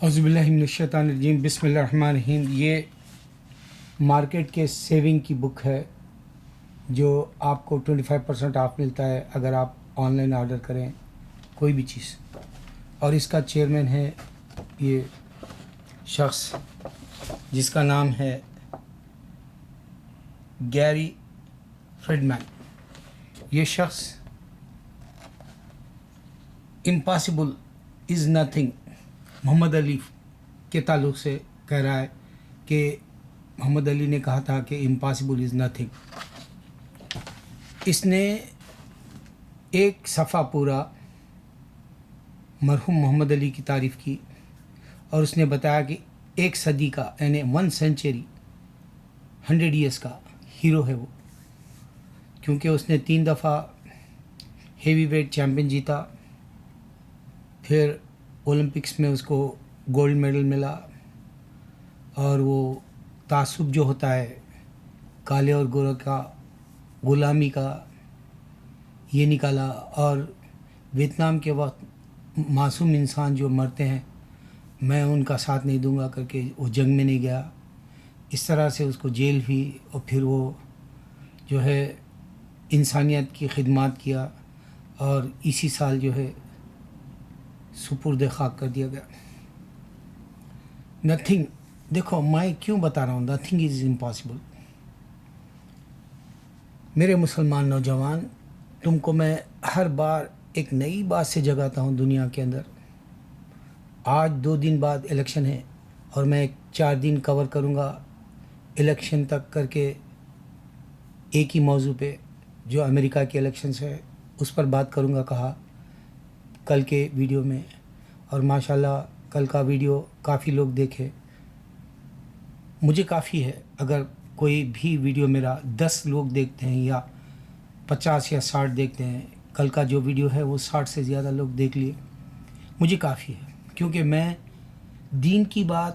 اعوذ باللہ من الشیطان الرجیم، بسم اللہ الرحمن الرحیم۔ یہ مارکیٹ کے سیونگ کی بک ہے جو آپ کو 25% آف ملتا ہے اگر آپ آن لائن آرڈر کریں کوئی بھی چیز، اور اس کا چیئرمین ہے یہ شخص جس کا نام ہے گیری فریڈمین۔ یہ شخص امپاسبل از نتھنگ محمد علی کے تعلق سے کہہ رہا ہے کہ محمد علی نے کہا تھا کہ امپاسبل از نتھنگ۔ اس نے ایک صفحہ پورا مرحوم محمد علی کی تعریف کی اور اس نے بتایا کہ ایک صدی کا یعنی 1 سینچری 100 ایئرس کا ہیرو ہے وہ، کیونکہ اس نے 3 دفعہ ہیوی ویٹ چیمپئن جیتا، پھر اولمپکس میں اس کو گولڈ میڈل ملا، اور وہ تعصب جو ہوتا ہے کالے اور گورے کا، غلامی کا، یہ نکالا، اور ویتنام کے وقت معصوم انسان جو مرتے ہیں میں ان کا ساتھ نہیں دوں گا کر کے وہ جنگ میں نہیں گیا، اس طرح سے اس کو جیل ہوئی، اور پھر وہ جو ہے انسانیت کی خدمات کیا، اور اسی سال جو ہے سپرد خاک کر دیا گیا۔ نتھنگ، دیکھو میں کیوں بتا رہا ہوں نتھنگ از امپاسبل۔ میرے مسلمان نوجوان، تم کو میں ہر بار ایک نئی بات سے جگاتا ہوں دنیا کے اندر۔ آج 2 دن بعد الیکشن ہے اور میں 4 دن کور کروں گا الیکشن تک کر کے ایک ہی موضوع پہ جو امریکہ کے الیکشنز ہے اس پر بات کروں گا کہا کل کے ویڈیو میں، اور ماشاءاللہ کل کا ویڈیو کافی لوگ دیکھے۔ مجھے کافی ہے اگر کوئی بھی ویڈیو میرا 10 لوگ دیکھتے ہیں یا 50 یا 60 دیکھتے ہیں، کل کا جو ویڈیو ہے وہ 60 سے زیادہ لوگ دیکھ لیے، مجھے کافی ہے، کیونکہ میں دین کی بات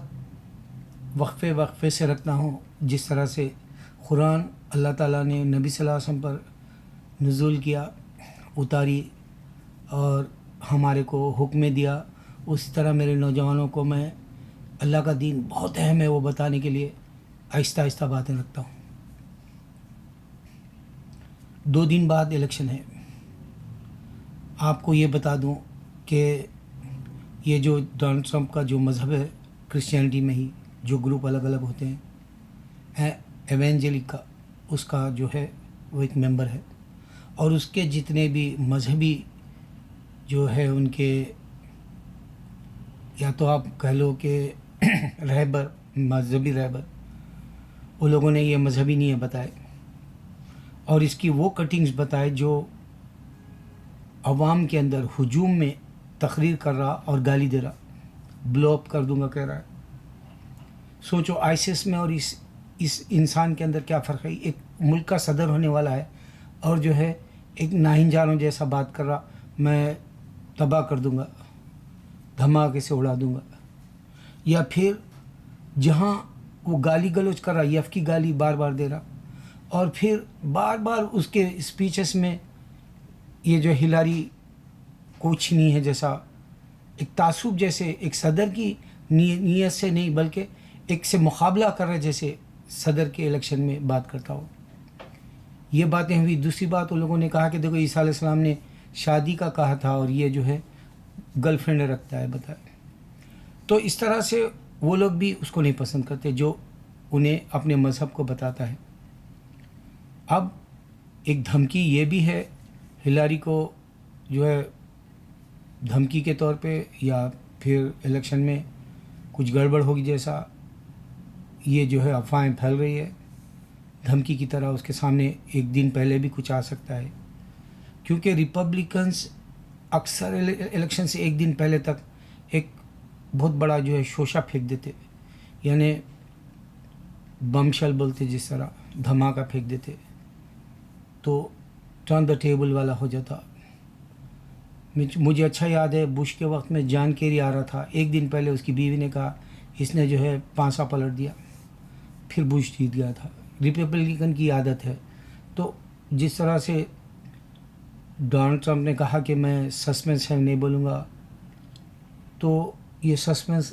وقفے وقفے سے رکھتا ہوں۔ جس طرح سے قرآن اللہ تعالیٰ نے نبی صلی اللہ علیہ وسلم پر نزول کیا، اتاری، اور ہمارے کو حکم دیا، اسی طرح میرے نوجوانوں کو میں اللہ کا دین بہت اہم ہے وہ بتانے کے لیے آہستہ آہستہ باتیں رکھتا ہوں۔ 2 دن بعد الیکشن ہے۔ آپ کو یہ بتا دوں کہ یہ جو ڈونلڈ ٹرمپ کا جو مذہب ہے کرسچینٹی میں ہی جو گروپ الگ الگ ہوتے ہیں، ایونجلک کا، اس کا جو ہے وہ ایک ممبر ہے، اور اس کے جتنے بھی مذہبی جو ہے ان کے، یا تو آپ کہہ لو کہ رہبر، مذہبی رہبر، وہ لوگوں نے یہ مذہبی نہیں ہے بتائے، اور اس کی وہ کٹنگز بتائے جو عوام کے اندر ہجوم میں تقریر کر رہا اور گالی دے رہا، بلو اپ کر دوں گا کہہ رہا ہے۔ سوچو آئیسس میں اور اس انسان کے اندر کیا فرق ہے۔ ایک ملک کا صدر ہونے والا ہے اور جو ہے ایک ناہنجاروں جیسا بات کر رہا، میں تباہ کر دوں گا، دھماکے سے اڑا دوں گا۔ یا پھر جہاں وہ گالی گلوچ کر رہا، یف کی گالی بار بار دے رہا، اور پھر بار بار اس کے اسپیچز میں یہ جو ہلاری کچھ نہیں ہے جیسا ایک تعصب جیسے ایک صدر کی نیت سے نہیں بلکہ ایک سے مقابلہ کر رہے جیسے صدر کے الیکشن میں بات کرتا ہو۔ یہ باتیں ہوئی۔ دوسری بات، ان لوگوں نے کہا کہ دیکھو عیسیٰ علیہ السلام نے شادی کا کہا تھا اور یہ جو ہے گرل فرینڈ رکھتا ہے، بتائے۔ تو اس طرح سے وہ لوگ بھی اس کو نہیں پسند کرتے جو انہیں اپنے مذہب کو بتاتا ہے۔ اب ایک دھمکی یہ بھی ہے ہلاری کو، جو ہے دھمکی کے طور پہ، یا پھر الیکشن میں کچھ گڑبڑ ہوگی جیسا یہ جو ہے افواہیں پھیل رہی ہے، دھمکی کی طرح اس کے سامنے ایک دن پہلے بھی کچھ آ سکتا ہے، کیونکہ ریپبلکنز اکثر الیکشن سے ایک دن پہلے تک ایک بہت بڑا جو ہے شوشہ پھینک دیتے، یعنی بم شل بولتے جس طرح، دھماکہ پھینک دیتے، تو ٹرن دا ٹیبل والا ہو جاتا۔ مجھے اچھا یاد ہے بش کے وقت میں جان کیری آ رہا تھا، ایک دن پہلے اس کی بیوی نے کہا اس نے جو ہے پانسا پلٹ دیا، پھر بش جیت گیا تھا۔ ریپبلکن کی عادت ہے۔ تو جس طرح سے ڈونلڈ ٹرمپ نے کہا کہ میں سسپینس ہے نہیں بولوں گا، تو یہ سسپینس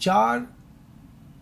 4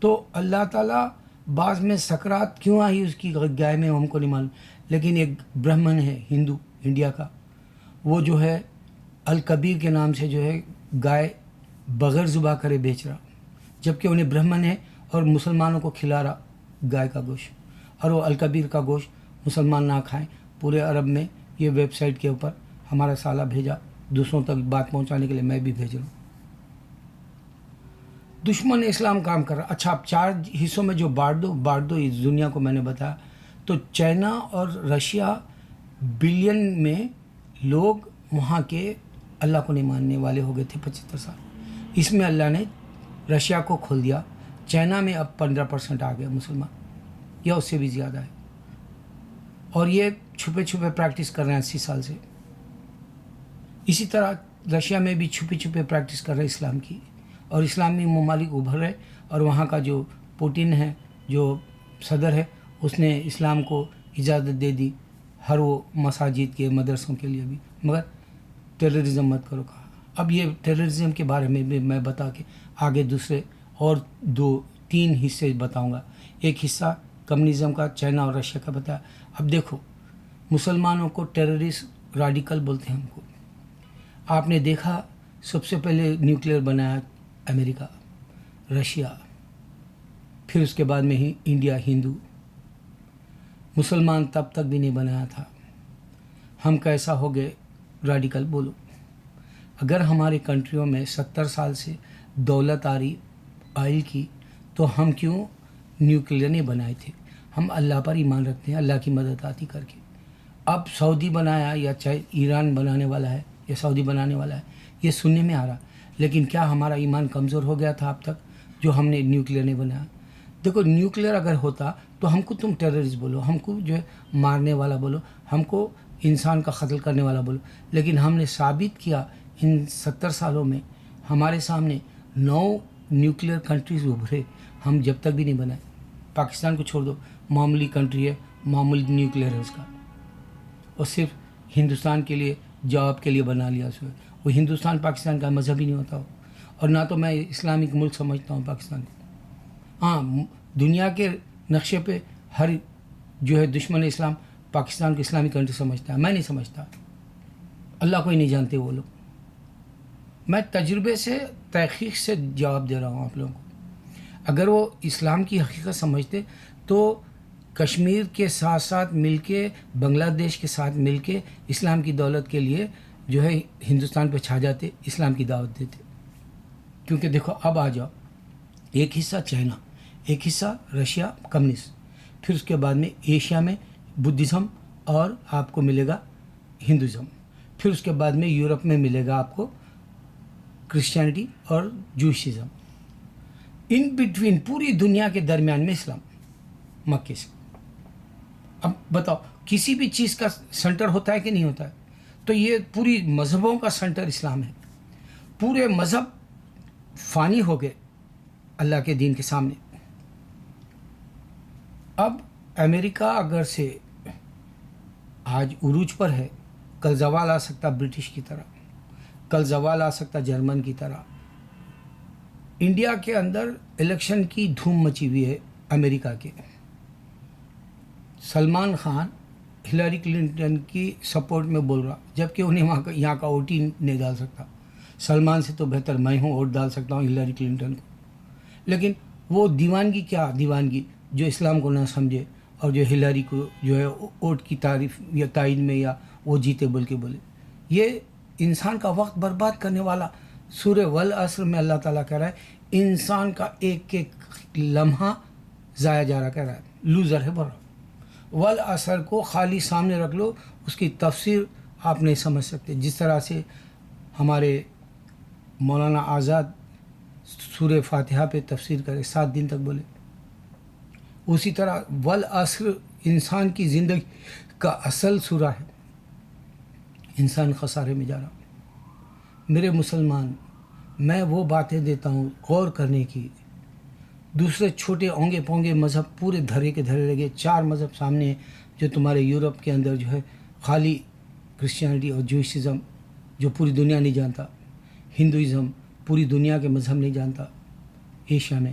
تو اللہ تعالیٰ بعض میں سکرات کیوں آئی اس کی گائے میں ہم کو نہیں معلوم، لیکن ایک برہمن ہے ہندو انڈیا کا، وہ جو ہے الکبیر کے نام سے جو ہے گائے بغیر ذبح کرے بیچ رہا، جبکہ انہیں برہمن ہے اور مسلمانوں کو کھلا رہا گائے کا گوشت، اور وہ الکبیر کا گوشت مسلمان نہ کھائیں۔ پورے عرب میں یہ ویب سائٹ کے اوپر ہمارا سالہ بھیجا دوسروں تک بات پہنچانے کے لیے، میں بھی بھیج رہا ہوں۔ دشمن اسلام کام کر رہا۔ اچھا، آپ 4 حصوں میں جو بانٹ دو اس دنیا کو، میں نے بتایا تو چائنا اور رشیا بلین میں لوگ وہاں کے اللہ کو نہیں ماننے والے ہو گئے تھے 75 سال، اس میں اللہ نے رشیا کو کھول دیا۔ چائنا میں اب 15% آ گئے مسلمان، یا اس سے بھی زیادہ ہے، اور یہ چھپے چھپے پریکٹس کر رہے ہیں 80 سال سے۔ اسی طرح رشیا میں بھی چھپے چھپے پریکٹس کر رہے ہیں اسلام کی، اور اسلامی ممالک ابھر رہے، اور وہاں کا جو پوٹن ہے، جو صدر ہے، اس نے اسلام کو اجازت دے دی ہر وہ مساجد کے مدرسوں کے لیے بھی، مگر ٹیررزم مت کرو کہا۔ اب یہ ٹیررزم کے بارے میں بھی میں بتا کے آگے دوسرے اور 2-3 حصے بتاؤں گا۔ ایک حصہ کمیونزم کا چائنا اور رشیا کا بتایا۔ اب دیکھو، مسلمانوں کو ٹیررسٹ راڈیکل بولتے ہیں ہم کو۔ آپ نے دیکھا سب سے پہلے نیوکلیئر بنایا امریکہ، رشیا، پھر اس کے بعد میں ہی انڈیا، ہندو۔ مسلمان تب تک بھی نہیں بنایا تھا۔ ہم کیسا ہو گئے راڈیکل؟ بولو، اگر ہماری کنٹریوں میں 70 سال سے دولت آ رہی آئل کی، تو ہم کیوں نیوکلیئر نہیں بنائے تھے؟ ہم اللہ پر ایمان رکھتے ہیں، اللہ کی مدد آتی کر کے۔ اب سعودی بنایا یا چاہے ایران بنانے والا ہے یا سعودی بنانے والا ہے، یہ سننے میں آ رہا، لیکن کیا ہمارا ایمان کمزور ہو گیا تھا اب تک جو ہم نے نیوکلیئر نہیں بنایا؟ دیکھو، نیوکلیئر اگر ہوتا تو ہم کو تم ٹیررسٹ بولو، ہم کو جو ہے مارنے والا بولو، ہم کو انسان کا قتل کرنے والا بولو، لیکن ہم نے ثابت کیا ان 70 سالوں میں ہمارے سامنے 9 نیوکلیئر کنٹریز ابھرے، ہم جب تک بھی نہیں بنائے۔ پاکستان کو چھوڑ دو، معمولی کنٹری ہے، معمولی نیوکلیئر ہے اس کا، اور صرف ہندوستان کے لیے جواب کے لیے بنا لیا اس میں۔ وہ ہندوستان پاکستان کا مذہب ہی نہیں ہوتا ہو، اور نہ تو میں اسلامک ملک سمجھتا ہوں پاکستان کو۔ ہاں، دنیا کے نقشے پہ ہر جو ہے دشمن اسلام پاکستان کو اسلامی کنٹری سمجھتا ہے، میں نہیں سمجھتا، اللہ کو ہی نہیں جانتے وہ لوگ۔ میں تجربے سے، تحقیق سے جواب دے رہا ہوں آپ لوگوں کو۔ اگر وہ اسلام کی حقیقت سمجھتے تو کشمیر کے ساتھ ساتھ مل کے، بنگلہ دیش کے ساتھ مل کے اسلام کی دولت کے لیے جو ہے ہندوستان پہ چھا جاتے، اسلام کی دعوت دیتے۔ کیونکہ دیکھو، اب آ جاؤ، ایک حصہ چائنا، ایک حصہ رشیا کمیونسٹ، پھر اس کے بعد میں ایشیا میں بدھزم اور آپ کو ملے گا ہندوازم، پھر اس کے بعد میں یورپ میں ملے گا آپ کو کرسچینٹی اور جوئشزم، ان بٹوین پوری دنیا کے درمیان میں اسلام، مکے سے۔ اب بتاؤ، کسی بھی چیز کا سنٹر ہوتا ہے کہ نہیں ہوتا ہے؟ تو یہ پوری مذہبوں کا سنٹر اسلام ہے۔ پورے مذہب فانی ہو گئے اللہ کے دین کے سامنے۔ اب امریکہ اگر سے آج عروج پر ہے، کل زوال آ سکتا برٹش کی طرح، کل زوال آ سکتا جرمن کی طرح۔ انڈیا کے اندر الیکشن کی دھوم مچی ہوئی ہے امریکہ کے۔ سلمان خان ہلاری کلنٹن کی سپورٹ میں بول رہا، جبکہ انہیں یہاں کا ووٹ ہی نہیں ڈال سکتا۔ سلمان سے تو بہتر میں ہوں، ووٹ ڈال سکتا ہوں ہلاری کلنٹن کو، لیکن وہ دیوانگی، کیا دیوانگی، جو اسلام کو نہ سمجھے اور جو ہلاری کو جو ہے ووٹ کی تعریف یا تائید میں یا وہ جیتے بول کے بولے۔ یہ انسان کا وقت برباد کرنے والا۔ سورہ والعصر میں اللہ تعالیٰ کہہ رہا ہے انسان کا ایک ایک لمحہ ضائع جا رہا، کہہ رہا ہے لوزر ہے بڑا۔ والعصر کو خالی سامنے رکھ لو، اس کی تفسیر آپ نہیں سمجھ سکتے۔ جس طرح سے ہمارے مولانا آزاد سورہ فاتحہ پہ تفسیر کرے 7 دن تک بولے، اسی طرح والعصر انسان کی زندگی کا اصل سورہ ہے۔ انسان خسارے میں جا رہا۔ میرے مسلمان، میں وہ باتیں دیتا ہوں غور کرنے کی۔ دوسرے چھوٹے اونگے پونگے مذہب پورے دھرے کے دھرے لگے، 4 مذہب سامنے ہیں جو تمہارے یورپ کے اندر جو ہے خالی کرسچینٹی اور جوئشزم جو پوری دنیا نہیں جانتا، ہندوازم پوری دنیا کے مذہب نہیں جانتا ایشیا میں،